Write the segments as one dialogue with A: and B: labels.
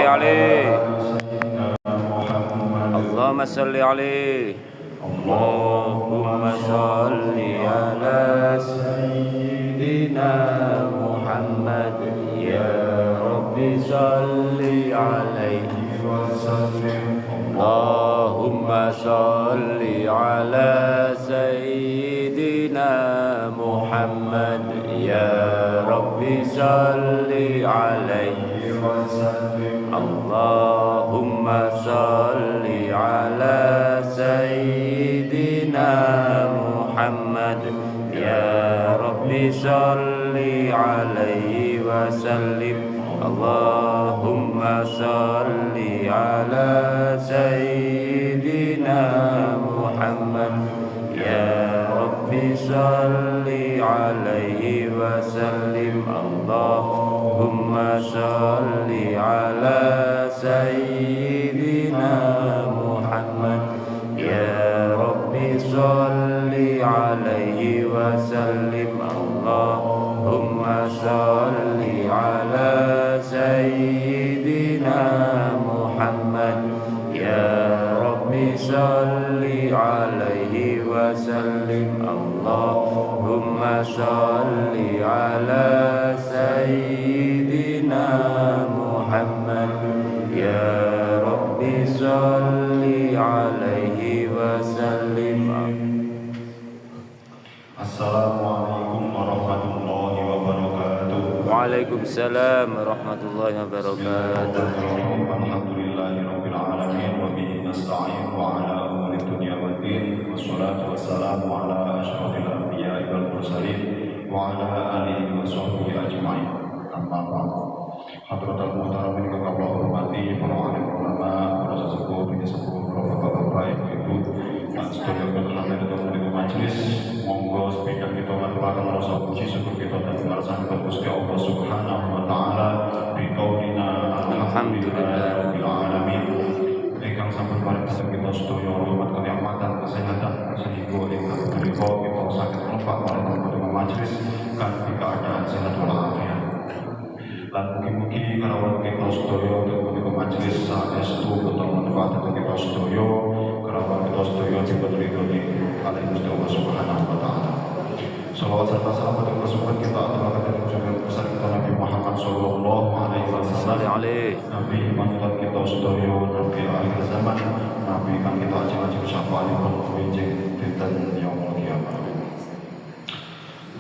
A: عليه اللهم صل عليه اللهم صل على سيدنا محمد يا رب صل عليه وسلم اللهم صل على سيدنا محمد يا رب صل عليه وسلم اللهم صل على سيدنا محمد يا رب صل عليه وسلم اللهم صل على سيدنا محمد يا رب صل عليه وسلم اللهم صل على سيدنا محمد يا رب صل عليه وسلم اللهم صل على سيدنا محمد يا رب صل عليه وسلم اللهم صل على سيدنا محمد يا رب صل عليه وسلم.
B: Assalamualaikum warahmatullahi wabarakatuh.
A: Waalaikumsalam warahmatullahi wabarakatuh.
B: Alhamdulillahirabbil alamin wa bihi nasta'in wa ala umuri dunya waddin wassalatu wassalamu ala asyrafil anbiya'i wal mursalin wa ala alihi wa sahbihi ajma'in. Amma ba'd. Hadratul muhtaramin yang kami hormati para alim ulama, para sesepuh, para bapak-bapak, ibu, dan seluruh hadir di majelis. Monggo speaker kita mengucapkan rasa puji syukur kita dan merasa Gusti Allah Subhanahu wa taala bi qaulina alhamdulillahirabbil alamin. Ingkang sampun paringaken kita sedaya rahmat kenikmatan kesehatan sehingga ingkang punika kita saged mlebu marang majelis kanthi keadaan sehat walafiat. Lan mugi-mugi kalawan kita sedaya punika majelis saestu betul manfaat kita sedaya kalawan kita sedaya diberi oleh Gusti Allah Subhanahu wa taala. Salawat serta salam untuk kesempatan kita aturaken junjungan besar kita Nabi Muhammad sallallahu alaihi wasallam. Nabi manfaat kita sedaya Nabi akhir zaman, Nabi kang kita ajeng-ajeng syafaatipun winjing dinten yaumul kiamat.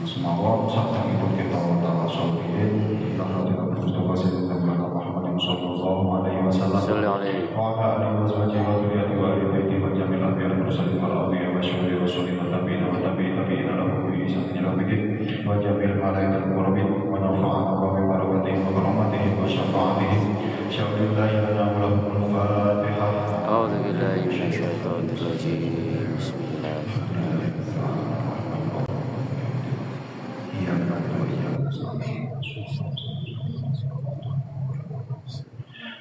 B: Semoga sakjroning kita taala solihin kita hadirat Mustafa Sayyidina Muhammad sallallahu alaihi wasallam wa ala alihi wa sahbihi wa dzurriyyati wa ali baiti wa jamil anbiya'i wal mursalin wal awliya'i wa syuhada'i wa sholihin wa tabi'in wa tabi'in lahum bi ihsanin ila yaumil wa jamil malaikatil muqarrabin wa nafa'ana wa bi barakatihim wa karamatihi wa syafa'atihim syaulillahi lana wa lahumul fatihah.
A: A'udzu billahi minasyaitonir rajim. Bismillahirrahmanirrahim.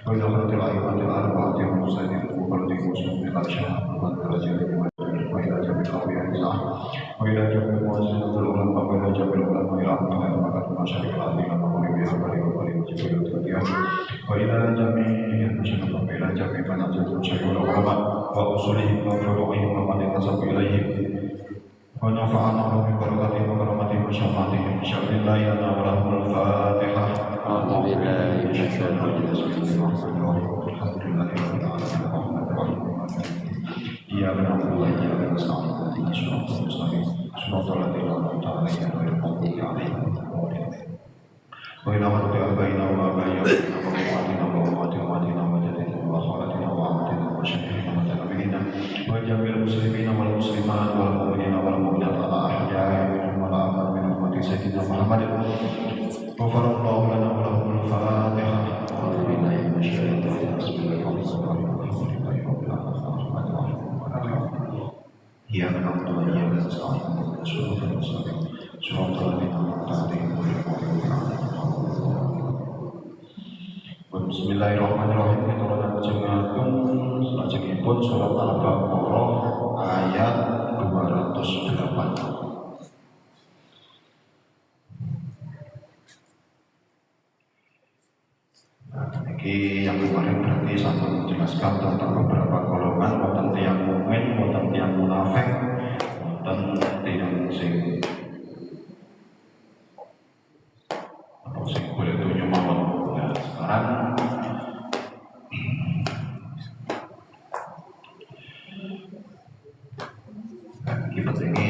B: وإلى خير الأئمة الأربعة المرسلين وفرد مسلم الأشهر والدرجة وإلى جميع الأولياء الإسلام وإلى جميع المؤسسات العلماء وإلى جميع العلماء العامة المكان المشارق العظيمة ومغربها وإلى جميع التربيات وإلى جميع المشايخ وإلى جميع منازل شيوخ العلماء وأصولهم وفروعهم ومن انتسب إليهم ونفعنا ببركاتهم وكرامتهم وشفاعتهم بشر الله لنا ولهم الفاتحة.
A: أعوذ بالله من الشيطان الرجيم.
B: الحمد لله رب العالمين الرحمن الرحيم إياك نعبد وإياك نستعين اهدنا الصراط المستقيم صراط الذين أنعمت عليهم غير المغضوب عليهم وإلى خلق آبائنا وآبائنا وأمهاتنا وأمهاتنا وجدتنا وخالتنا وعمتنا وشيخنا وتلاميذنا وجميع المسلمين والمسلمات والمؤمنين والمؤمنات الأحياء منهم والأموات من أمة سيدنا محمد غفر الله لنا ولهم الفاتحة. أعوذ بالله من الشيطان الرجيم. إياك نعبد وإياك نستعين اهدنا الصراط المستقيم صراط الذين أنعمت عليهم غير المغضوب عليهم. Bismillahirrahmanirrahim. Kita lajengaken salajengipun surat Al-Baqarah ayat 208. Iki Niki yang kemarin berarti sampai menjelaskan tentang beberapa golongan, wonten tiyang mukmin, wonten tiyang munafik, wonten tiyang sing boleh tunjuk mawon. Nah, sekarang kita ini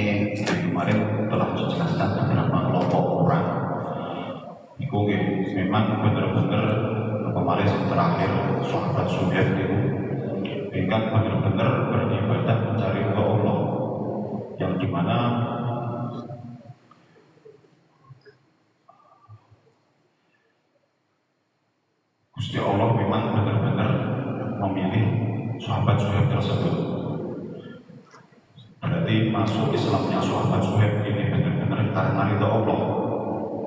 B: kemarin telah menjelaskan beberapa kelompok orang. Itu memang benar-benar kemarin yang terakhir sahabat Suhaib itu tingkat benar-benar beribadah mencari Allah, yang dimana Gusti Allah memang benar-benar memilih sahabat Suhaib tersebut. Berarti masuk Islamnya sahabat Suhaib ini benar-benar karena ridho Allah,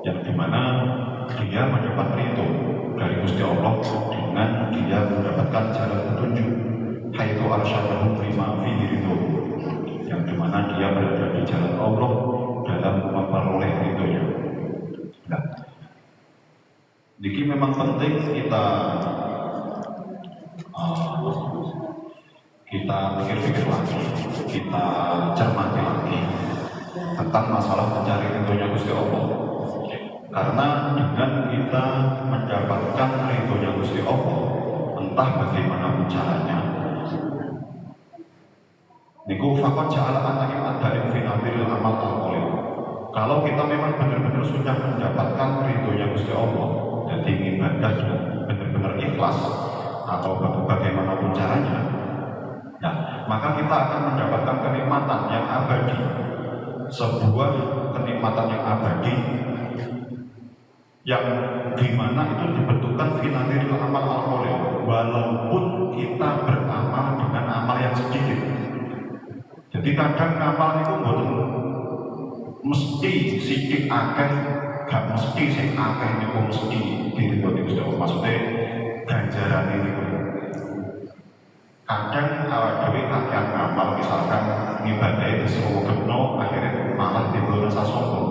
B: yang dimana dia mendapat ridho dari Gusti Allah dengan dia mendapatkan jalan petunjuk haitsu arsyadahu lima fihi ridho, yang dimana dia berada di jalan Allah dalam memperoleh ridhonya. Nah, ini memang penting kita pikir-pikir lagi, kita cermati lagi tentang masalah mencari ridhonya Gusti Allah. Karena dengan kita mendapatkan ridhonya Gusti Allah, entah bagaimana caranya, niku faqad ja'ala an'im ad-daim fi nabil amal al-qalil. Kalau kita memang benar-benar sudah mendapatkan ridhonya Gusti Allah, jadi ibadah benar-benar ikhlas atau bagaimanapun caranya, nah, maka kita akan mendapatkan kenikmatan yang abadi, sebuah kenikmatan yang abadi yang dimana itu dibentukkan finansial amal al-qalil, walaupun kita beramal dengan amal yang sedikit. Jadi kadang amal itu mesti sidik akeh, gak mesti sing akeh niku mesti diridhoi Gusti Allah. Maksudnya ganjaran ini kadang awak dhewe kakean ngamal, misalkan ngibadahi disuruh kena akhirnya malah timbul rasa sombong.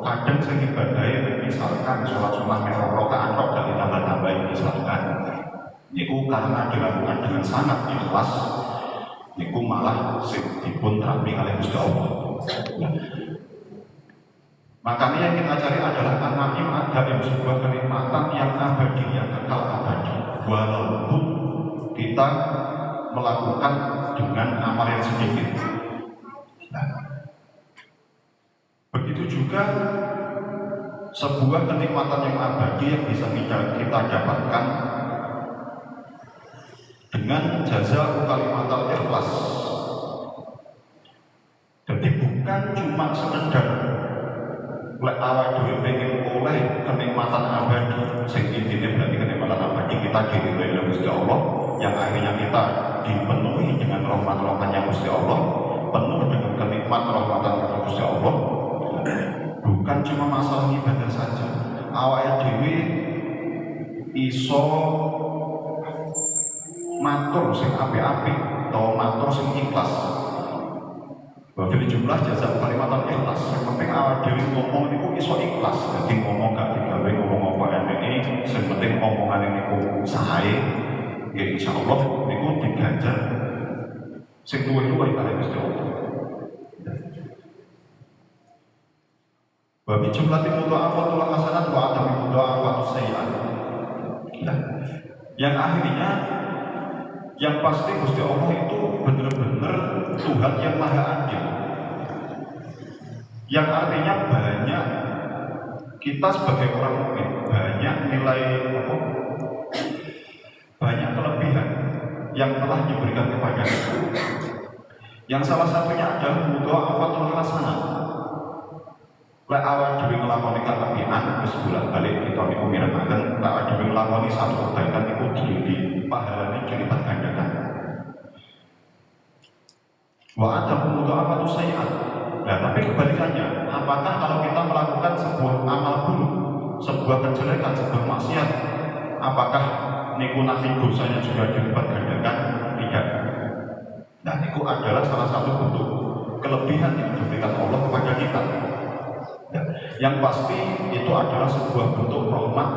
B: Kadang sing ngibadahi misalkan sholat sunah merah rakaat tok dan ditambah-tambahi misalkan niku karena dilakukan dengan sangat ikhlas, niku malah sing dipun terapi oleh Gusti Allah. Makanya yang kita cari adalah an-naim ad-daim, sebuah kenikmatan yang abadi, yang kekal abadi, walaupun kita melakukan dengan amal yang sedikit. Nah, begitu juga sebuah kenikmatan yang abadi yang bisa kita dapatkan dengan jaza kalimatul ikhlas. Jadi bukan cuma sekedar lek awak dhewe pengen oleh kenikmatan abadi, sing intine berarti kenikmatan abadi kita diridhoi oleh Gusti Allah, yang akhirnya kita dipenuhi dengan rahmat-rahmatnya Gusti Allah, penuh dengan kenikmatan rahmatan Gusti Allah. Bukan cuma masalah ibadah saja, awak dhewe iso matur sing apik-apik atau matur sing ikhlas. Bahwa jumlah jasa kalimatan ikhlas, yang penting awak dhewe ngomong niku iso ikhlas. Jadi ngomong gak digawe ngomong apa ini, yang penting omongan niku sae, nggih insyaallah niku diganjar sing luwih-luwih kali Gusti Allah. Wa bi jumlatil mudha'afatul hasanat wa adami mudha'afatus sayyi'at. Yang akhirnya yang pasti Gusti Allah itu benar-benar Tuhan yang maha adil, yang artinya banyak kita sebagai orang mukmin banyak nilai banyak kelebihan yang telah diberikan kepada kita. Yang salah satunya adalah mudha'afatul hasanat. Lek awak dhewe nglakoni kelebihan wis bolak-balik kita niku mireng-mireng, lek awak dhewe nglakoni satu kebaikan iku di pahalane dilipat gandakan. Wa adamu mudha'afatus sayyi'at. Nah, tapi kebalikannya, apakah kalau kita melakukan sebuah amal buruk, sebuah kejelekan, sebuah maksiat, apakah niku nanti dosanya juga dilipat gandakan? Tidak. Nah, niku adalah salah satu bentuk kelebihan yang diberikan Allah kepada kita. Ya, yang pasti itu adalah sebuah bentuk rahmat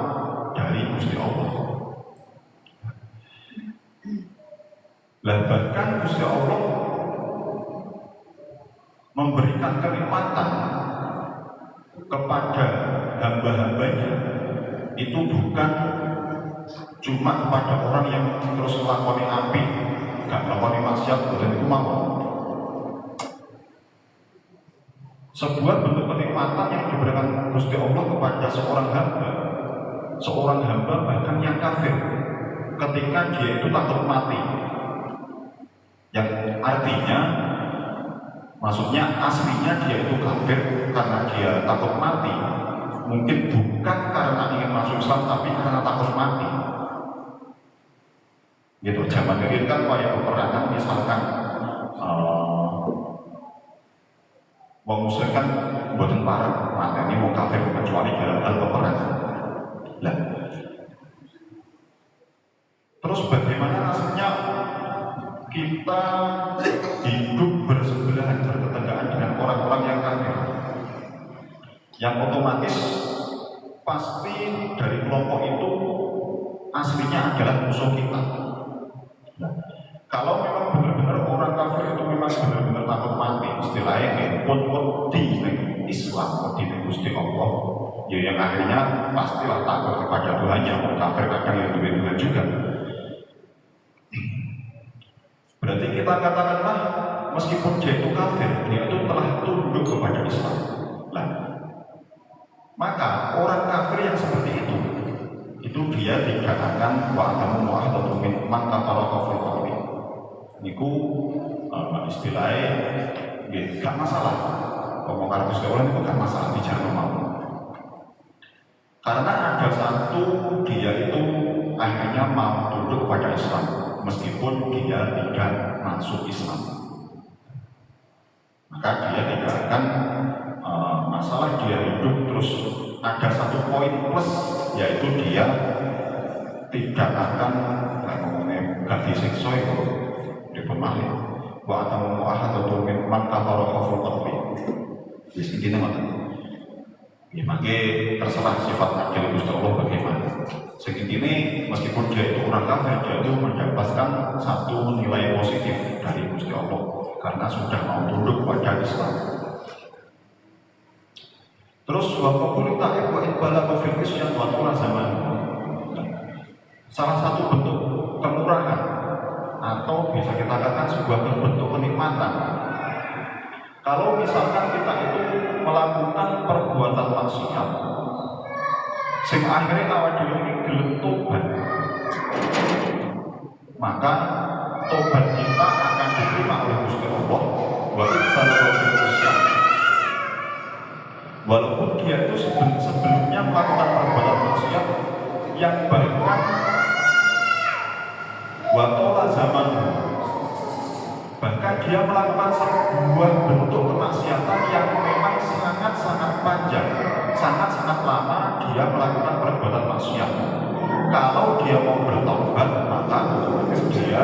B: dari Gusti Allah. Lah bahkan Gusti Allah memberikan kenikmatan kepada hamba-hambanya itu bukan cuma kepada orang yang terus melakoni api, gak melakoni maksiat, dan itu mau. Sebuah bentuk kenikmatan yang diberikan Gusti Allah kepada seorang hamba bahkan yang kafir, ketika dia itu takut mati, yang artinya maksudnya aslinya dia itu kafir karena dia takut mati, mungkin bukan karena ingin masuk Islam tapi karena takut mati. Gitu, zaman dulu kan kayak peperangan misalkan wong muslim kan buatan parah, mati ini mau kafir kecuali dalam hal peperangan. Lah, terus bagaimana rasanya kita hidup bersebelahan bertetanggaan dengan orang-orang yang kafir, yang otomatis pasti dari kelompok itu aslinya adalah musuh kita. Nah, kalau memang benar-benar orang kafir itu memang benar-benar takut mati, istilahnya pun di Islam, di Gusti Allah, ya yang akhirnya pastilah takut kepada Tuhannya. Orang kafir kadang yang Tuhan juga. Berarti kita katakanlah meskipun dia itu kafir, dia itu telah tunduk kepada Islam. Nah, maka orang kafir yang seperti itu dia dikatakan wa'adamu mu'ahadatu min man kafara kafir kafir. Niku istilahnya gak masalah. Ngomong Gusti Allah itu gak masalah, bicara mau. Karena ada satu dia itu akhirnya mau tunduk kepada Islam meskipun dia tidak masuk Islam. Maka dia tidak akan masalah dia hidup terus ada satu poin plus, yaitu dia tidak akan ganti siksa itu di pemahit. Wa atamu mu'ahadatu min man kafara kafir kafir. Wis intine ngoten. Ya mangke terserah sifat adil Gusti Allah bagaimana. Sing intine meskipun dia itu orang kafir, dia itu mendapatkan satu nilai positif dari Gusti Allah karena sudah mau tunduk pada Islam. Terus waqul ta'ib wa ibala fil isyan wa tura zaman. Salah satu bentuk kemurahan atau bisa kita katakan sebuah bentuk kenikmatan. Kalau misalkan kita itu melakukan perbuatan maksiat, sing akhirnya awak dhewe iki gelem tobat, maka tobat kita akan diterima oleh Gusti Allah. Wa ibala fil isyan. Walaupun dia itu sebelumnya melakukan perbuatan maksiat yang bahkan watola zaman, bahkan dia melakukan sebuah bentuk kemaksiatan yang memang sangat-sangat panjang, sangat-sangat lama dia melakukan perbuatan maksiat. Kalau dia mau bertobat, maka otomatis dia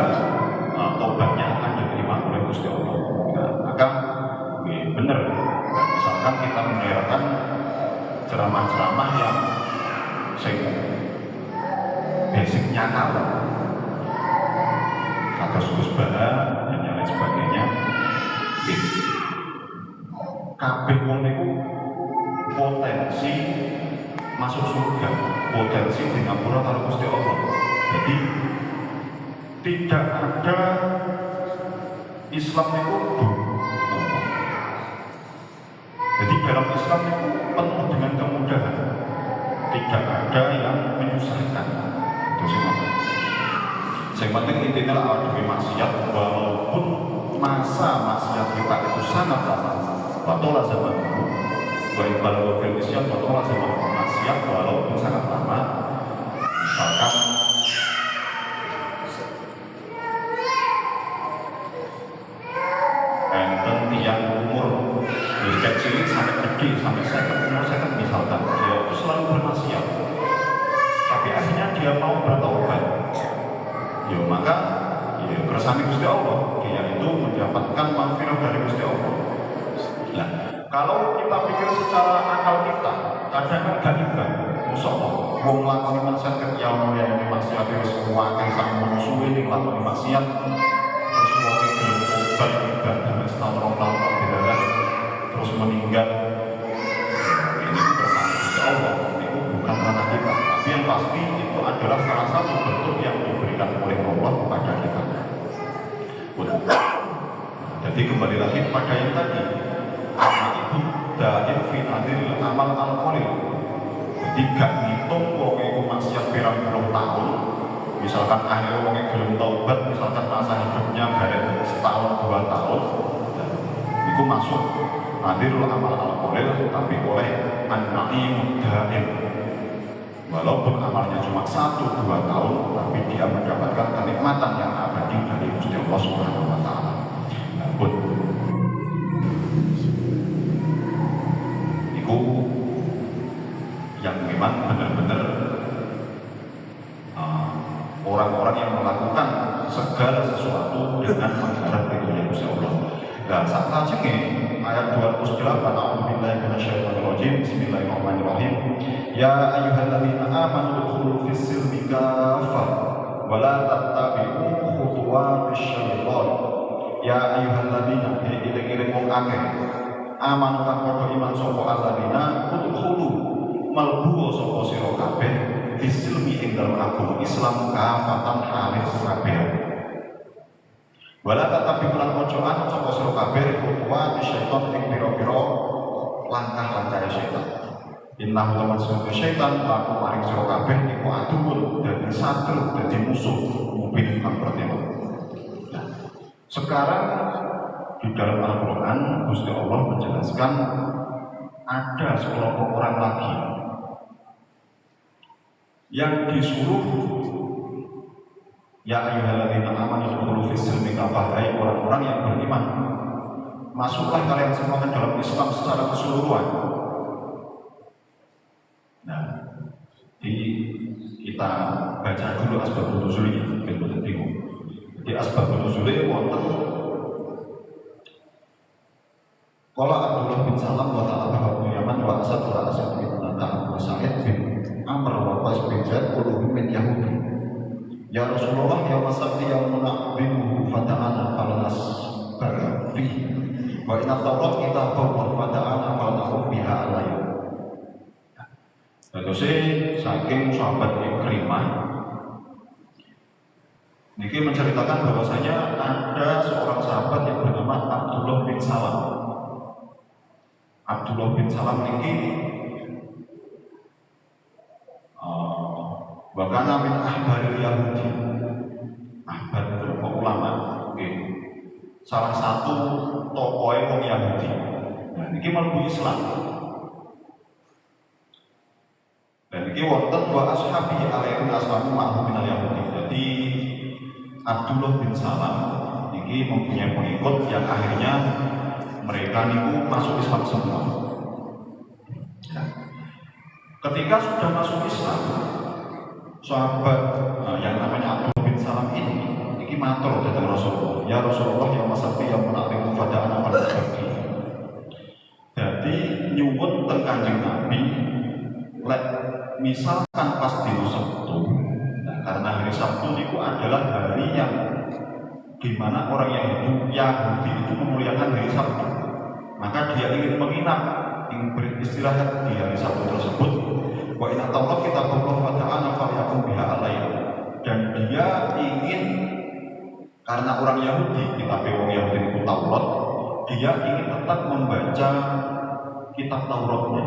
B: tobatnya akan diterima oleh Gusti Allah. Maka benar. Misalkan kita mendengarkan ceramah-ceramah yang basicnya kalau kata Gus Baha dan yang lain sebagainya, kabeh wong niku potensi masuk surga, potensi di ngapura karo Gusti Allah. Jadi tidak ada Islam itu jadi dalam Islam itu penuh dengan kemudahan, tidak ada yang menyusahkan. Itu semua. Yang penting intinya awal demi maksiat, walaupun masa maksiat kita itu sangat lama. Watola zaman itu, walaupun fil isyan, watola zaman maksiat walaupun sangat lama. Misalkan enten tiang umur kecil sampai gede sampai umur saya misalkan dia itu selalu bermaksiat, tapi akhirnya dia mau bertobat, ya maka ya kersane Gusti Allah, dia itu mendapatkan maghfirah dari Gusti Allah. Nah, kalau kita pikir secara akal kita, kadang kan gak imbang. Musola, wong lakoni maksiat ketika yang ini maksiat wis kuwate sak musuh ini lakoni maksiat, meninggal, ini bertanggung jawab, itu bukan ranah kita. Tapi yang pasti itu adalah salah satu bentuk yang diberikan oleh Allah kepada kita. Jadi kembali lagi kepada yang tadi, karena itu daim finadil amal al-qalil. Jadi gak ngitung wong iku maksiat pirang-pirang tahun, misalkan akhirnya wong gelem taubat, misalkan masa hidupnya bareng setahun 2 tahun, itu masuk nadirul amal al-qalil, tapi oleh an-naimud daim. Walaupun amalnya cuma 1-2 tahun, tapi dia mendapatkan kenikmatan yang abadi dari Gusti Allah Subhanahu wa Ta'ala. Namun, itu yang memang benar-benar orang-orang yang melakukan segala sesuatu dengan mengharap ridhonya Gusti Allah. Dan saat lajengnya ayat 208, A'udzubillahi minasyaitonir rajim, Bismillahirrahmanirrahim. Ya ayyuhalladzina amanu udkhulu fis-silmi kaffah wa la tattabi'u khutuwatis syaitan. Ya ayyuhalladzina, iling-iling wong akeh, amanu kang padha iman sapa alladzina udkhulu malbu sapa sira kabeh fis-silmi ing dalem agama Islam kafatan halih kabeh. Wala tetapi lan pojokan sapa sira kabeh khutuwatis syaitan ing pira-pira langkah-langkah syaitan. Innahu lawan sesungguhnya syaitan laku maring sira kabeh iku aduun dadi satru, dadi musuh mubin kang pertama. Nah, sekarang di dalam Al-Quran Gusti Allah menjelaskan ada sekelompok orang lagi yang disuruh, ya ayyuhalladzina amanu udkhulu fis-silmi kaffah, hai orang-orang yang beriman, masuklah kalian semua ke dalam Islam secara keseluruhan. Nah, kita baca dulu asbabun nuzulnya, mungkin boleh bingung. Di asbabun nuzulnya wonten qala Abdullah bin Salam wa ta'ala bin Yaman wa Asad wa Asad bin Nata wa Sa'id bin Amr wa Qais bin Zaid kulluhum min Yahudi. Ya Rasulullah ya masabti yang menakbimuhu fata'ana falanas barfi wa inna tawrat kita bahwa fata'ana falanahu biha alayhi. Terusnya saking sahabat Ikrimah niki menceritakan bahwasanya ada seorang sahabat yang bernama Abdullah bin Salam. Abdullah bin Salam niki bahkan min ahbaril Yahudi, ahbar beberapa ulama, salah satu tokoh wong Yahudi. Nah, niki mlebu Islam. Dan ini wonten wa ashabi alaihi ashabu ma'hum minal Yahudi. Jadi Abdullah bin Salam ini mempunyai pengikut yang akhirnya mereka niku masuk Islam semua. Nah, ketika sudah masuk Islam, sahabat yang namanya Abdullah bin Salam ini matur dari Rasulullah, ya Rasulullah yang masafi yang menaklimu fada'ana pada seperti. Jadi nyuwun teng Kanjeng Nabi, misalkan pas dino Sabtu, nah, karena hari Sabtu itu adalah hari yang dimana orang yang Yahudi itu memuliakan hari Sabtu, maka dia ingin menginap, ingin beristirahat di hari Sabtu tersebut. Wa inna tawrat kita Allah fata'ana falyakum biha alayhi, dan dia ingin, karena orang Yahudi, kita wong Yahudi itu Taurat, dia ingin tetap membaca kitab Tauratnya.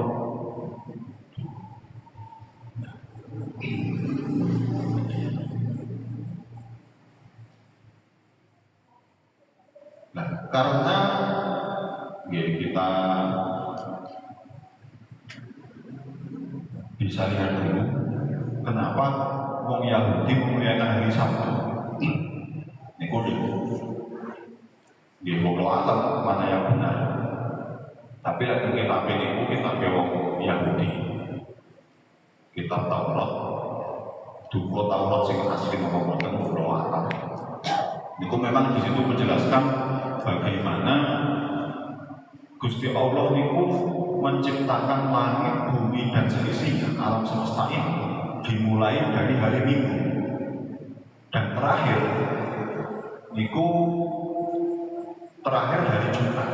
B: Nah, karena ya, kita bisa lihat dulu kenapa wong Yahudi memuliakan hari Sabtu. Ini kode. Dia bodoh alam mana yang benar. Tapi lagi kita pilih kita wong Yahudi. Kitab Taurat, duko Taurat sing asli ngomong bodoh alam. Itu memang di situ menjelaskan bagaimana Gusti Allah niku menciptakan langit, bumi dan seisinya alam semesta ini dimulai dari hari Minggu dan terakhir niku terakhir hari Jumat.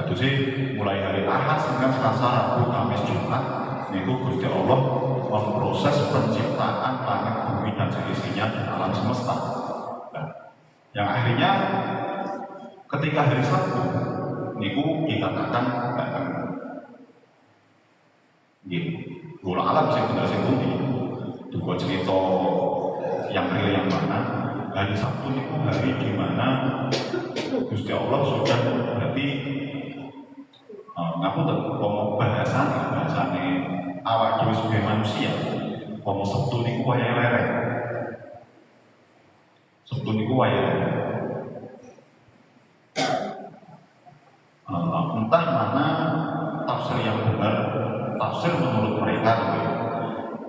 B: Itu sih mulai hari Ahad, Senin, Selasa, Rabu, Kamis, Jumat niku Gusti Allah memproses penciptaan langit, bumi dan seisinya di alam semesta. Nah, yang akhirnya ketika hari Sabtu niku dikatakan bola alam sih bener sing pundi. Dua cerita yang real yang mana hari Sabtu niku hari di mana Gusti Allah sudah berarti ngapunten pomo bahasane awak dhewe sebagai manusia pomo Sabtu niku wayahe lereng. Sabtu niku wayahe entah mana tafsir yang benar, tafsir menurut mereka.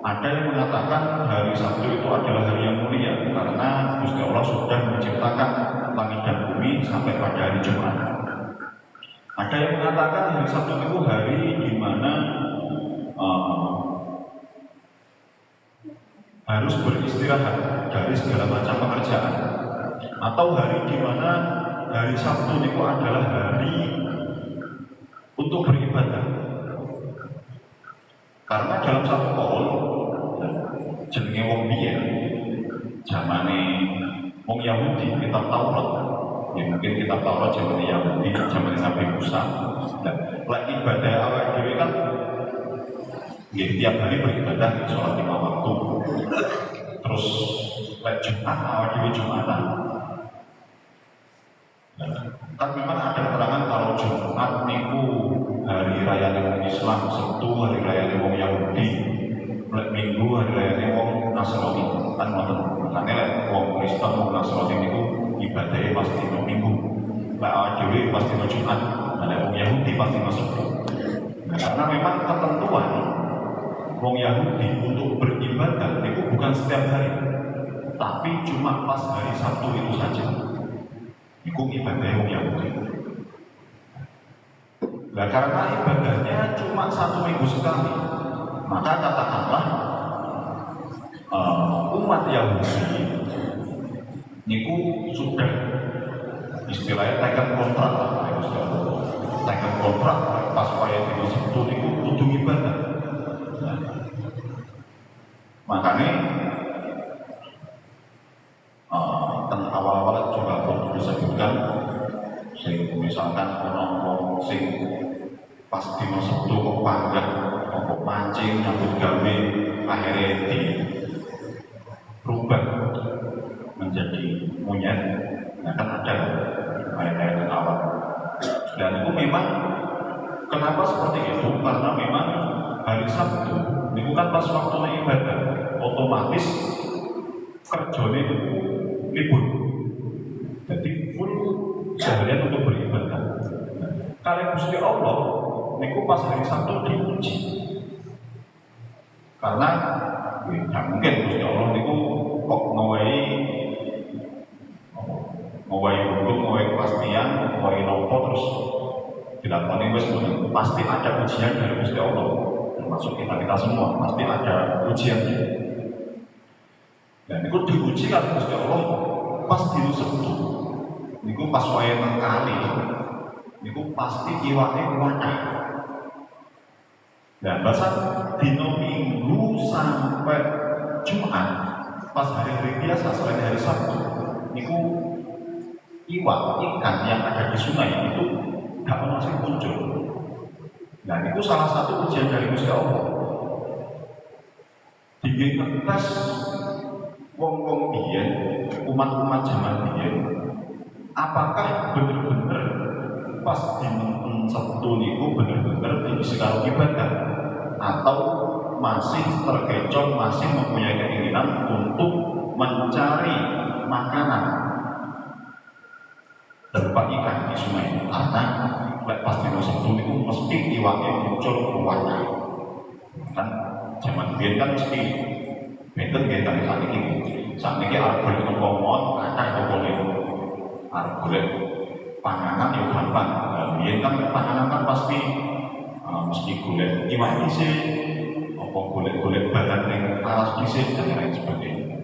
B: Ada yang mengatakan hari Sabtu itu adalah hari yang mulia karena Gusti Allah sudah menciptakan langit dan bumi sampai pada hari Jumat. Ada yang mengatakan hari Sabtu itu hari di mana harus beristirahat dari segala macam pekerjaan, atau hari di mana hari Sabtu itu adalah hari untuk beribadah. Karena dalam satu kaul jenenge wong biyen zamane wong Yahudi kitab Taurat, ya mungkin kitab Taurat zaman Yahudi zaman Nabi Musa. Lek ibadah awake dhewe kan tiap hari beribadah sholat 5 waktu. Terus lek Jumat awake dhewe Jumatan. Kan memang ada keterangan kalau Jumat niku hari raya wong Islam, Sabtu hari raya wong Yahudi, Minggu hari raya wong Nasrani. Kan ngoten. Makane lek wong Kristen wong Nasrani niku ibadahnya pasti dino Minggu. Lek awake dhewe pasti dino Jumat, lek wong Yahudi pasti dino Sabtu. Nah, karena memang ketentuan wong Yahudi untuk beribadah niku bukan setiap hari, tapi cuma pas hari Sabtu itu saja. Iku ibadah wong Yahudi. Nah, karena ibadahnya cuma 1 minggu sekali, maka katakanlah umat Yahudi niku sudah istilahnya teken kontrak lah, teken kontrak pas kaya dino Sabtu niku kudu ibadah. Nah, makanya tentang awal-awal juga perlu disebutkan, misalkan orang-orang sing pas dino Sabtu kok panggah, kok mancing, nyambut gawe, akhirnya dirubah menjadi monyet. Nah, kan ada ayat-ayat awal. Dan itu memang kenapa seperti itu? Karena memang hari Sabtu itu kan pas waktu ibadah, otomatis kerjanya itu libur, jadi full seharian untuk beribadah. Kalau Gusti Allah niku pas hari Sabtu diuji, karena tidak mungkin Gusti Allah niku kok ngawai hukum, ngawai kepastian, ngawai nopo terus dilakoni wis mboten. Pasti ada ujian dari Gusti Allah, termasuk kita semua pasti ada ujiannya. Dan itu diuji kan Gusti Allah pas dino Sabtu niku pas wayahe kali niku pasti iwake kuatah. Nah, bahasa dino Minggu sampai Jumat pas hari-hari biasa selain hari Sabtu niku iwak ikan yang ada di sungai itu gak ono sing muncul. Nah, niku salah satu ujian dari Gusti Allah. Dingin ngetes wong-wong biyen, umat-umat zaman biyen, apakah benar-benar pas di Sabtu niku benar-benar diisi karo ibadah, atau masih terkecoh, masih mempunyai keinginan untuk mencari makanan berupa ikan di sungai. Karena pas di Sabtu niku mesti iwaknya muncul keluarnya. Kan zaman biyen kan mesti benten kita saat ini arep golek ngomong kathah kok boleh arep golek panganan yo gampang. Biyen kan panganan kan pasti mesti golek iwak dhisik, apa golek bahan ning alas dhisik dan lain sebagainya.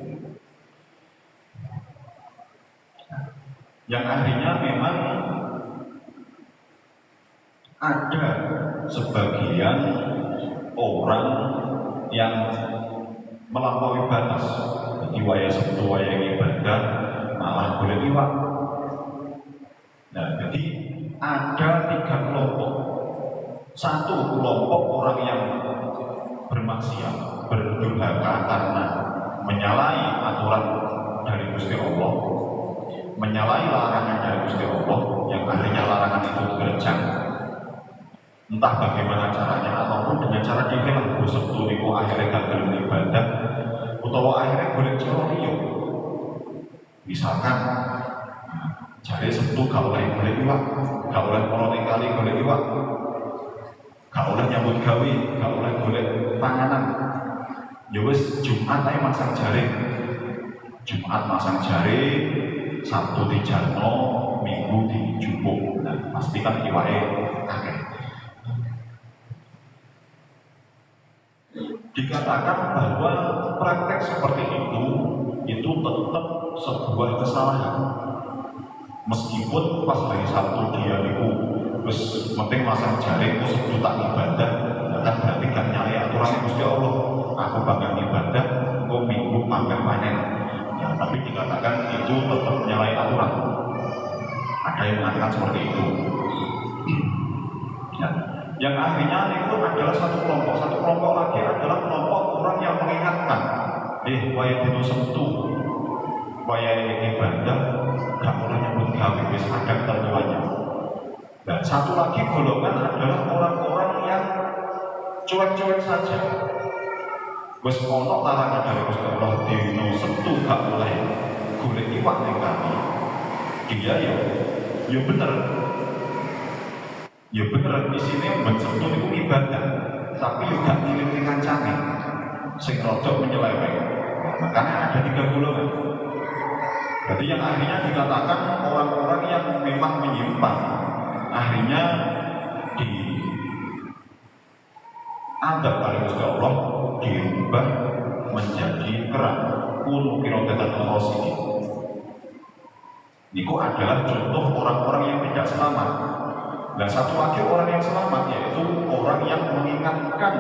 B: Yang akhirnya memang ada sebagian orang yang melampaui batas. Jadi waya Sabtu waya ibadah malah boleh liwat. Nah, jadi ada 3 kelompok. Satu kelompok orang yang bermaksiat, berdurhaka karena menyalahi aturan dari Gusti Allah, menyalahi larangan dari Gusti Allah, yang akhirnya larangan itu terjang. Entah bagaimana caranya, ataupun dengan cara dibilang Sabtu niku akhirnya gagal ibadah, utawa akhirnya boleh celoriyo. Misalkan jari Sabtu gak oleh boleh iwak, gak oleh poroting kali boleh iwak, gak oleh nyambut gawe, gak oleh boleh panganan. Ya wis Jumat ae masang jari, Jumat masang jari, Sabtu dijarno, Minggu dijupuk. Nah, pastikan iwake akeh. Dikatakan bahwa praktek seperti itu tetap sebuah kesalahan. Meskipun pas hari Sabtu dia niku wis penting masang jaring kok Sabtu tak ibadah, kan berarti gak nyali aturan Gusti Allah. Aku bakal ibadah, kok Minggu mampir panen. Ya, tapi dikatakan itu tetap nyalahi aturan. Ada yang mengatakan seperti itu. Ya. Yang akhirnya itu adalah satu kelompok lagi adalah kelompok orang yang mengingatkan, waya dino Sabtu, waya ibadah, gak boleh nyebut gawe, wis ada ketentuannya. Dan satu lagi golongan adalah orang-orang yang cuek-cuek saja. Wis ono larangan dari Gusti Allah dino Sabtu gak boleh golek iwak ning kami. Dia ya bener. Ya bener, di sini ben Sabtu niku ibadah, tapi juga ngiling kancane sing rodok menyeleweng. Makanya ada 3 golongan. Jadi yang akhirnya dikatakan orang-orang yang memang menyimpang, akhirnya diadab oleh Gusti Allah, diubah menjadi kerang kuno kirotetan khosini. Niku adalah contoh orang-orang yang tidak selamat. Dan satu lagi orang yang selamat yaitu orang yang mengingatkan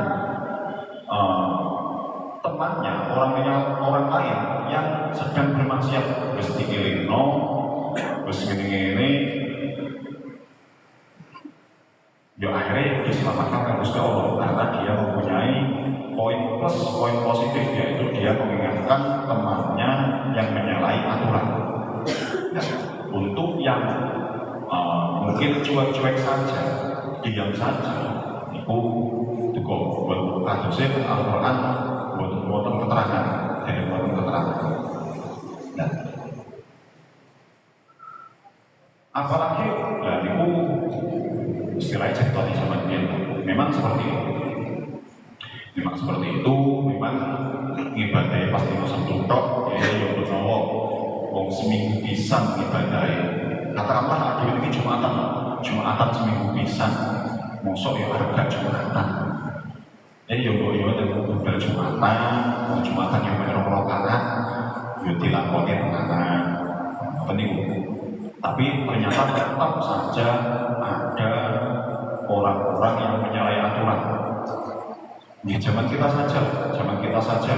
B: temannya, orang lain yang sedang bermaksiat, wis diilingno, wis ngene-ngene, ya akhirnya diselamatkan oleh Gusti Allah karena dia mempunyai poin positif, yaitu dia mengingatkan temannya yang menyalahi aturan. Ya, untuk yang mungkin cuek-cuek saja, diam saja, itu buat kasusnya Al-Quran buat keterangan dari keterangan. Nah, apalagi dan itu istilahnya cerita di zaman dia memang seperti itu, memang ibadahnya pasti musim tutok, ya untuk nawa wong seminggu pisan ibadahnya. Katakanlah ada ini Jumatan seminggu pisan, mosok ya harga Jumatan. Yo dan Jumatan yang menyerong rakaat, yo dilakoni rakaat. Penting. Tapi ternyata tetap saja ada orang-orang yang menyalahi aturan. Di zaman kita saja.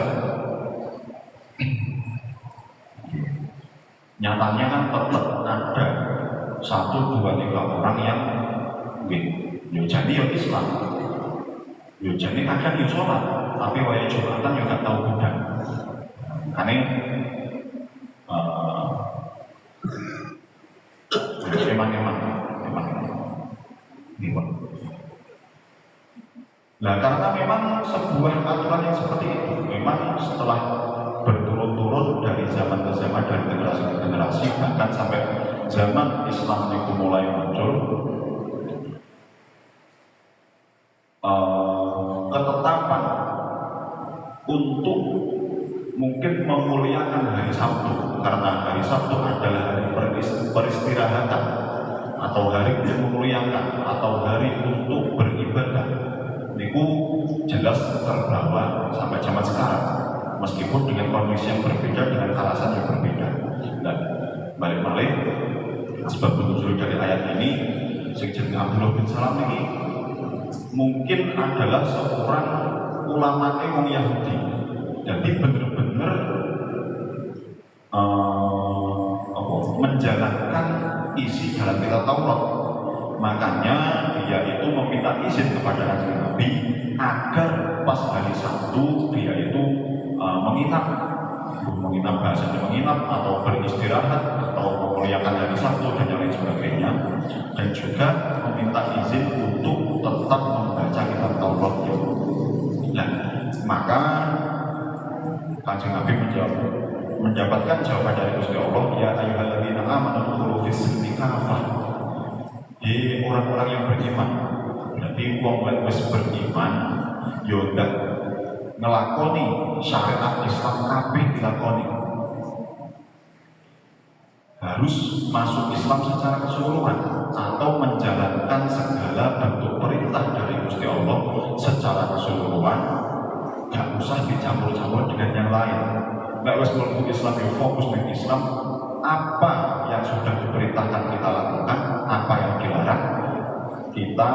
B: Nyatanya kan tetap ada 1, 2, 3 orang yang jadi Islam, jadi kadang di sholat, tapi waya Jumatan juga tahu bukan. Karena emang. Nah, karena memang sebuah aturan yang seperti itu, memang setelah berturut-turut dari zaman ke zaman, dari generasi ke generasi, bahkan sampai zaman Islam itu mulai muncul, ketetapan untuk mungkin memuliakan hari Sabtu, karena hari Sabtu adalah hari peristirahatan atau hari untuk memuliakan atau hari untuk beribadah. Niku jelas terbawa sampai zaman sekarang, meskipun dengan kondisi yang berbeda, dengan alasan yang berbeda. Dan balik-balik sebab nuzul dari ayat ini Sayyidina Abdullah bin Salam ini mungkin adalah seorang ulama yang Yahudi. Jadi benar-benar menjalankan isi dalam kitab Taurat. Makanya dia itu meminta izin kepada Nabi agar pas hari Sabtu dia itu menginap bahasanya menginap atau beristirahat atau memuliakan hari Sabtu dan lain sebagainya, dan juga meminta izin untuk tetap membaca kitab Taurat. Nah, maka Kanjeng Nabi mendapatkan jawaban dari Gusti Allah, ya ayyuhalladzina amanu udkhulu fis-silmi kafah. Orang-orang yang beriman, berarti wong wis beriman yo ndak ngelakoni syariat Islam kabeh dilakoni. Harus masuk Islam secara keseluruhan atau menjalankan segala bentuk perintah dari Gusti Allah secara keseluruhan, gak usah dicampur-campur dengan yang lain. Nek wis mlebu Islam yo fokus dengan Islam, apa yang sudah diperintahkan kita lakukan, apa yang dilarang kita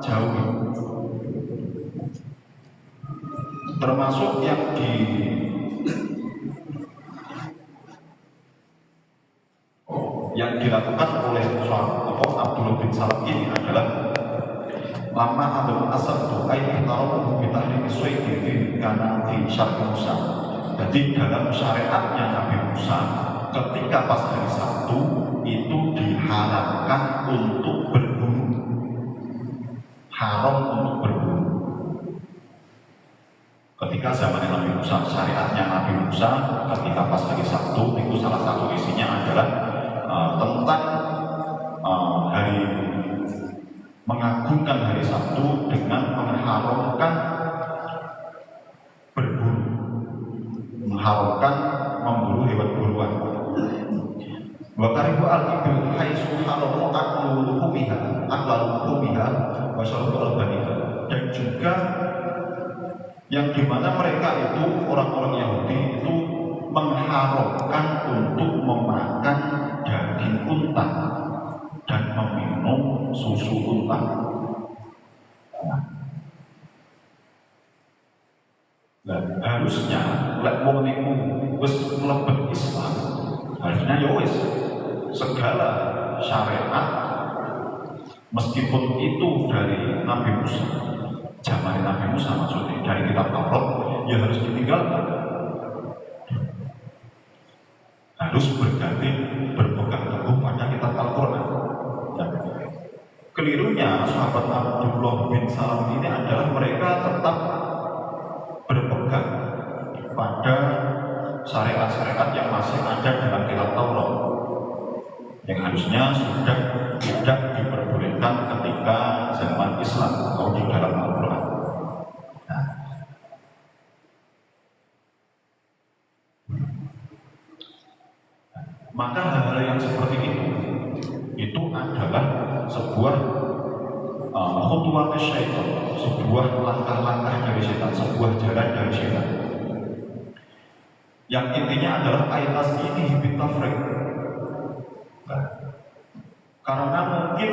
B: jauhi. Termasuk yang dilakukan oleh Abdullah bin Salam ini adalah lama Abdul Asad ayat taruh bitahrim suaiti karena di syariat Musa. Jadi dalam syariatnya Nabi Musa, ketika pas hari Sabtu itu diharamkan untuk berburu, haram untuk berburu. Ketika zaman Nabi Musa, syariatnya Nabi Musa, ketika pas hari Sabtu itu salah satu isinya adalah tentang hari mengagungkan hari Sabtu dengan mengharamkan berburu, mengharamkan memburu hewan buruan. Wa karibu al-ibil haitsu haramu aklu humiha wa syarbu al-baniha. Dan juga yang dimana mereka itu orang-orang Yahudi itu mengharamkan untuk memakan daging unta dan meminum susu unta. Dan harusnya lek wong niku wis mlebet Islam, harusnya ya wis segala syariat meskipun itu dari Nabi Musa, zaman Nabi Musa maksudnya dari kitab Taurat, ya harus ditinggalkan. Harus berganti berpegang teguh pada kitab Al-Quran. Kelirunya sahabat Abdullah bin Salam ini adalah mereka tetap berpegang pada syariat-syariat yang masih ada dalam kitab Taurat, yang harusnya sudah tidak diperbolehkan ketika zaman Islam atau di dalam Al-Quran. Nah, maka hal-hal yang seperti itu adalah sebuah khutuwat syaitan, sebuah langkah-langkah dari setan, sebuah jalan dari setan. Yang intinya adalah aitas ini bitafrik. Karena mungkin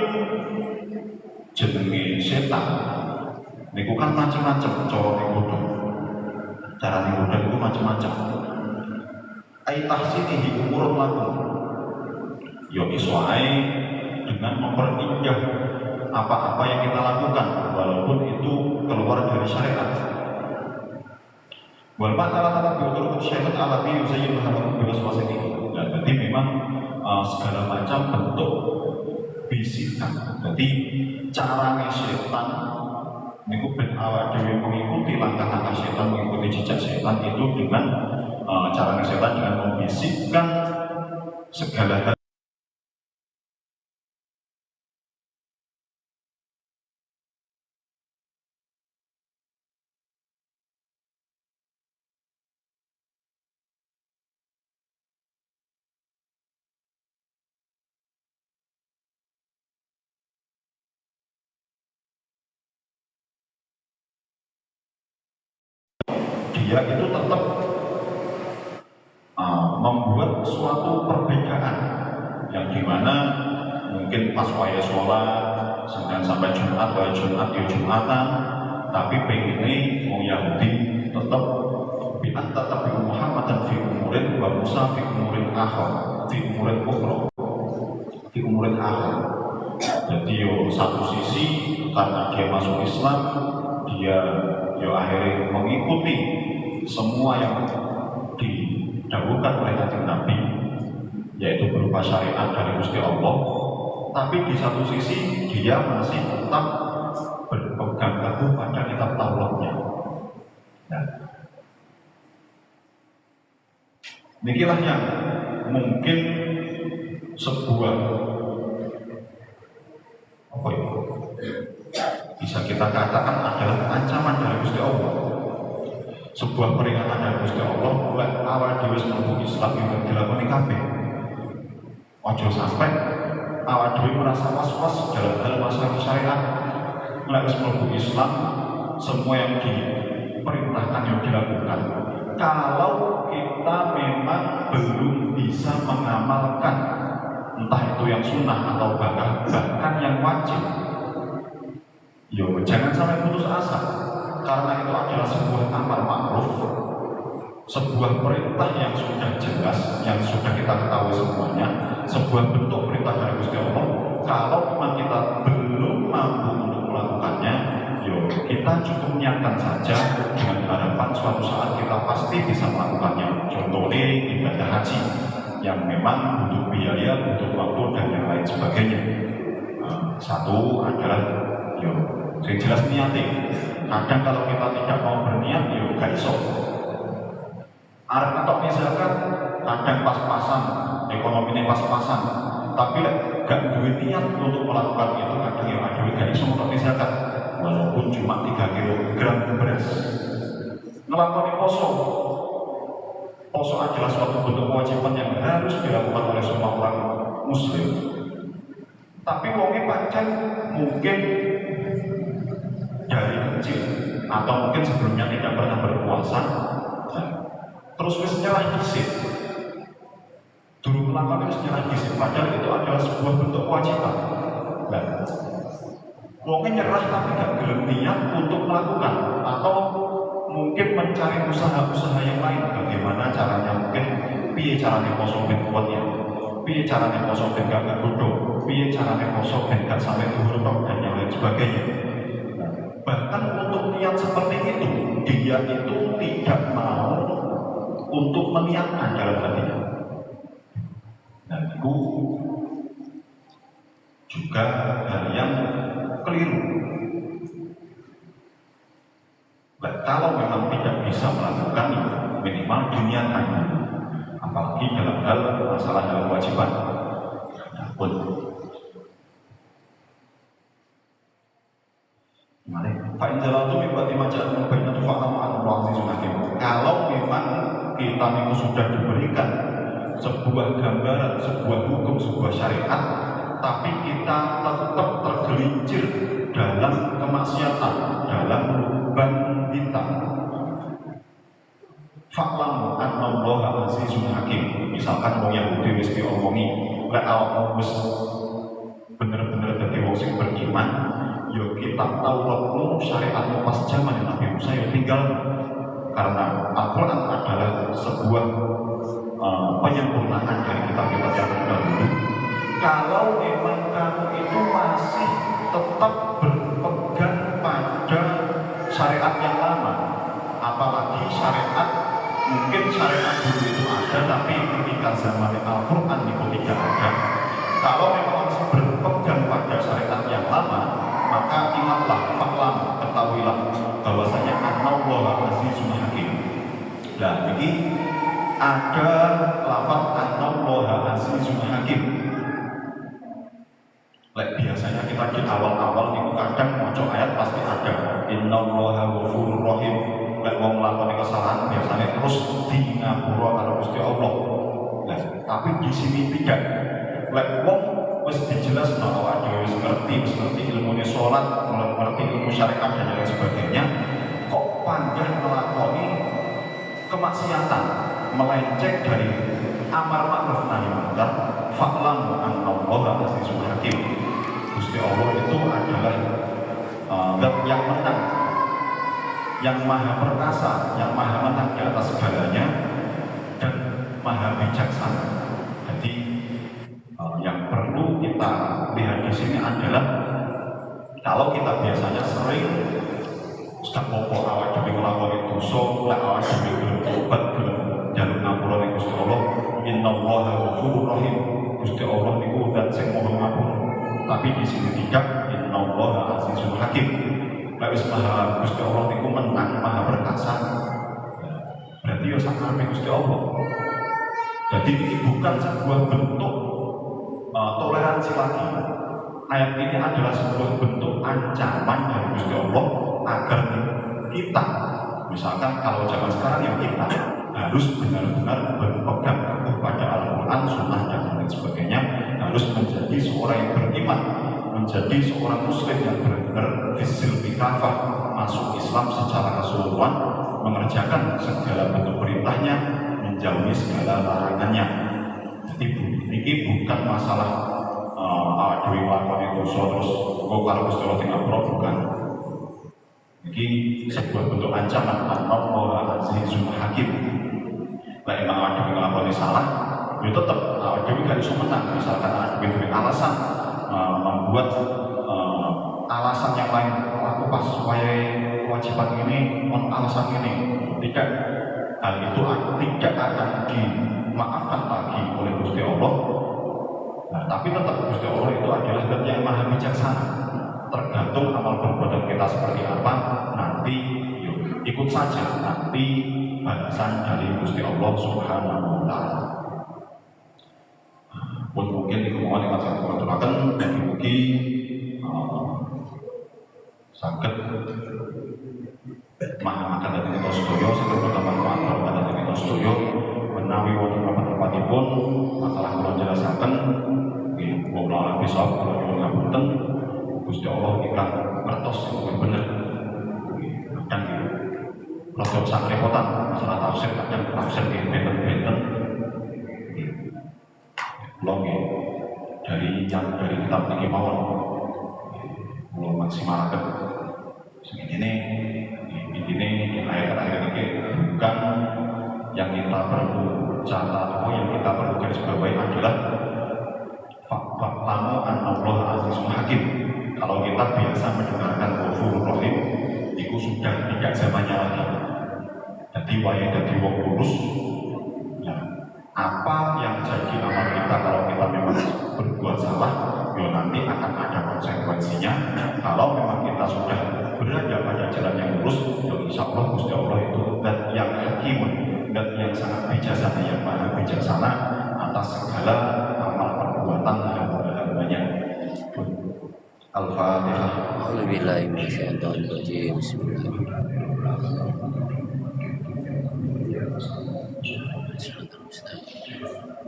B: jenenge setan niku kan macam-macam cara niku. Cara niku itu macam-macam. Aitas ini umurun laku. Ya iso ae dengan memperindah apa-apa yang kita lakukan walaupun itu keluar dari syariat. Wal ma'ala biutul syaitan alati yusayyid halakum bil waswasati. Jadi memang segala macam bentuk bisikan. Jadi caranya setan niku ben awak dhewe mengikuti langkah-langkah setan, mengikuti jejak setan itu dengan caranya setan dengan membisikkan segala hal. Dia itu tetap membuat suatu perbedaan yang dimana mungkin mungkin pas waya sholat, sampai Jumat, waya Jumat, ya Jumatan, tapi pengennya mau Yahudi tetap bi'an tetap bi Muhammad dan fi umurin wa Musa fi umurin akhir, fi umurin ukhra, fi umurin akhir. Jadi yo satu sisi karena dia masuk Islam, dia yo akhirnya mengikuti semua yang didahulukan oleh Kanjeng Nabi, yaitu berupa syariat dari Gusti Allah. Tapi di satu sisi dia masih tetap berpegang teguh pada kitab Tauratnya. Nah, inilah yang mungkin sebuah apa itu bisa kita katakan adalah ancaman dari Gusti Allah, sebuah peringatan dari Gusti Allah mulai awal dhewe mlebu Islam yang dilakoni kabeh. Ojo sampai awal dhewe merasa was-was dalam hal masalah syariat. Mulai mlebu Islam semua yang diperintahkan yang dilakukan. Kalau kita memang belum bisa mengamalkan entah itu yang sunnah atau bahkan yang wajib, yo jangan sampai putus asa, karena itu adalah sebuah amar ma'ruf, sebuah perintah yang sudah jelas, yang sudah kita ketahui semuanya, sebuah bentuk perintah dari Gusti Allah. Kalau memang kita belum mampu untuk melakukannya, yo kita cukup niatkan saja dengan harapan suatu saat kita pasti bisa melakukannya. Contohnya ibadah haji yang memang butuh biaya, butuh waktu dan yang lain sebagainya. Satu adalah yo yang jelas niatnya. Kadang kalau kita tidak mau berniat, yo gak iso. Arep atau misalkan kadang pas-pasan, ekonominya pas-pasan, tapi gak duwe niat untuk melakukan itu, kadang yo aduh gak iso untuk misalkan walaupun cuma 3 kg beras. Ngelakoni poso adalah suatu bentuk kewajiban yang harus dilakukan oleh semua orang muslim. Tapi wongnya pancen mungkin dari kecil atau mungkin sebelumnya tidak pernah berpuasa, terus wis nyerah dhisik. Dulu melakukan wis nyerah dhisik, padahal itu adalah sebuah bentuk kewajiban. Nah, wongnya nyerah tapi gak gelem niat untuk melakukan, atau mungkin mencari usaha-usaha yang lain. Bagaimana caranya, mungkin piye caranya poso ben kuat ya, piye caranya poso ben gak bodoh, piye caranya poso ben gak sampai dhuwur dan yang lain sebagainya. Bahkan untuk niat seperti itu, dia itu tidak mau untuk meniatkan dalam hatinya. Dan itu juga hal yang keliru. Kalau memang tidak bisa melakukan, minimal diniatkan. Apalagi dalam hal masalah dalam kewajiban. Pun fa'in jalatu mibati maja'at mubainatu fa'amu an-ru'azi sunakim. Kalau memang kita itu sudah diberikan sebuah gambaran, sebuah hukum, sebuah syariat, tapi kita tetap tergelincir dalam kemaksiatan, dalam lubang hitam, fa'lamu annallaha azizun hakim. Misalkan wong Yahudi wis diomongi lek awakmu wis bener-bener dadi wong sing beriman, yo kitab Tauratmu, syariatmu pas zaman Nabi Musa yo tinggal, karena Al-Quran adalah sebuah penyempurnaan dari kitab-kitab yang terdahulu. Kalau memang kamu itu masih tetap berpegang pada syariat yang lama, apalagi syariat, mungkin syariat dulu itu ada, tapi ketika zaman Al-Quran itu tidak ada. Kalau memang masih berpegang pada syariat yang lama, maka ingatlah, faklam, ketahuilah bahwasanya Anallaha azizun hakim. Nah, ini ada lafaz Anallaha azizun hakim. Biasanya kita di awal-awal itu kadang maca ayat pasti ada Innallaha ghafurur rahim. Wong nglakoni kesalahan biasanya terus di ngapura karo Gusti Allah. Nah, tapi di sini tidak. Wong wis dijelasno awake dhewe wis ngerti ilmune salat, ngerti ilmu syariat dan lain sebagainya, kok panjang melakoni kemaksiatan, melenceng dari amar ma'ruf nahi munkar, fa'lamu annallaha azizun hakim. Gusti Allah itu adalah zat yang menang, yang maha perkasa, yang maha menang di atas segalanya, dan maha bijaksana. Jadi yang perlu kita lihat di sini adalah kalau kita biasanya sering Ustaz popo awak dhewe nglakoni dosa, lek awak dhewe gelem tobat, gelem njaluk ngapura ning Gusti Allah, innallaha ghafurur rahim. Gusti Allah niku zat sing maha ngapura. Tapi di sini tidak, innallaha azizul hakim. Lek wis maha Gusti Allah niku menang, maha perkasa. Berarti ya sakjane Gusti Allah. Jadi ini bukan sebuah bentuk toleransi lagi. Ayat ini adalah sebuah bentuk ancaman dari Gusti Allah agar kita, misalkan kalau zaman sekarang ya kita harus benar-benar berpegang kepada Al-Quran, Sunnah dan lain sebagainya, harus menjadi seorang yang beriman, menjadi seorang Muslim yang benar-benar fisil kafah, masuk Islam secara keseluruhan, mengerjakan segala bentuk perintahnya, menjauhi segala larangannya. Jadi ini bukan masalah dewi lakoni dosa terus kok kalau Gusti Allah tinggal bukan. Ini sebuah bentuk ancaman Allah azizul hakim. Lah emang dewi lakoni salah, ya tetap dewi gak bisa menang. Misalkan dewi alasan membuat alasan yang lain, aku pas supaya kewajiban ini alasan ini tidak, hal itu tidak akan dimaafkan lagi oleh Gusti Allah. Nah, tapi tetap Gusti Allah itu adalah zat yang maha bijaksana. Tergantung amal perbuatan kita seperti apa, nanti yuk, ikut saja nanti balasan dari Gusti Allah Subhanahu wa Ta'ala. Pun mungkin itu mohon yang saya kurang mugi saged maha dari kita sedaya, saged bermanfaat dari kita sedaya, menawi wonten tempatipun masalah kula jelasaken nggih kula bisa kula nyuwun ngapunten. Gusti Allah ingkang ngertos sing bener. Kadang rada sakrepotan masalah tafsir, kadang tafsir nggih benten-benten. Kula nggih dari kitab niki mawon kula maksimalaken sing ini di ayat-ayat ini bukan yang kita perlu catat atau yang kita perlu garis bawahi adalah fa'lamu annallaha azizul hakim. Kalau kita biasa mendengarkan Ghafurur Rahim, itu sudah tidak zamannya lagi. Jadi waya dadi wong lurus. Ya, apa yang jadi amal kita kalau kita memang berbuat salah, ya nanti akan ada konsekuensinya. Kalau memang kita sudah berada pada jalan yang lurus, ya insya Allah Gusti Allah itu zat yang hakim, zat yang sangat bijaksana, yang maha bijaksana atas segala amal perbuatan hamba-hambanya. Al-Fatihah.
A: A'udzubillahi minasyaitonir rajim.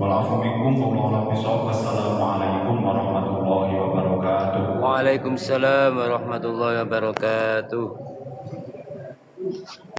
B: Wassalamualaikum warahmatullahi wabarakatuh.
A: Waalaikumsalam warahmatullahi wabarakatuh.